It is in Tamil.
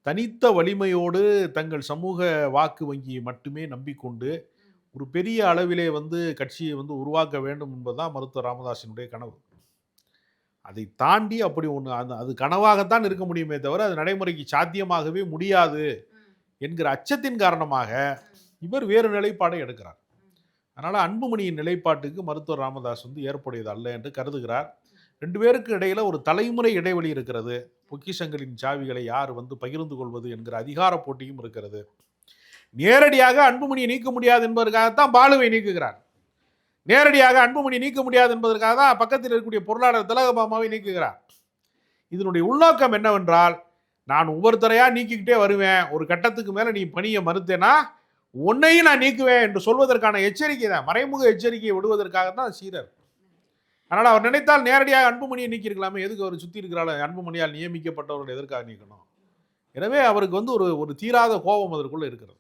தனித்த வலிமையோடு தங்கள் சமூக வாக்கு வங்கியை மட்டுமே நம்பிக்கொண்டு ஒரு பெரிய அளவிலே கட்சியை உருவாக்க வேண்டும் என்பதுதான் மருத்துவர் ராமதாஸினுடைய கனவு. அதை தாண்டி அப்படி ஒண்ணு அது கனவாகத்தான் இருக்க முடியுமே தவிர, அது நடைமுறைக்கு சாத்தியமாகவே முடியாது என்கிற அச்சத்தின் காரணமாக இவர் வேறு நிலைப்பாடை எடுக்கிறார். அதனால அன்புமணியின் நிலைப்பாட்டுக்கு மருத்துவர் ராமதாஸ் ஏற்புடையது அல்ல என்று கருதுகிறார். 2 பேருக்கு இடையில ஒரு தலைமுறை இடைவெளி இருக்கிறது. பொக்கிஷங்களின் சாவிகளை யார் பகிர்ந்து கொள்வது என்கிற அதிகார போட்டியும் இருக்கிறது. நேரடியாக அன்புமணியை நீக்க முடியாது என்பதற்காகத்தான் பாலுவை நீக்குகிறார். நேரடியாக அன்புமணி நீக்க முடியாது என்பதற்காக தான் பக்கத்தில் இருக்கக்கூடிய பொருளாளர் திலகபாமாவை நீக்குகிறார். இதனுடைய உள்நோக்கம் என்னவென்றால், நான் ஒவ்வொருத்தரையா நீக்கிக்கிட்டே வருவேன், ஒரு கட்டத்துக்கு மேல நீ பணியை மறுத்தேனா உன்னையும் நான் நீக்குவேன் என்று சொல்வதற்கான எச்சரிக்கை தான், மறைமுக எச்சரிக்கையை விடுவதற்காகத்தான் சீரர். அதனால் அவர் நினைத்தால் நேரடியாக அன்புமணியை நீக்கியிருக்கலாமே, எதுக்கு அவர் சுற்றி இருக்கிறாள் அன்புமணியால் நியமிக்கப்பட்டவர்கள் எதற்காக நீக்கணும்? எனவே அவருக்கு ஒரு தீராத கோபம் அதற்குள்ள இருக்கிறது.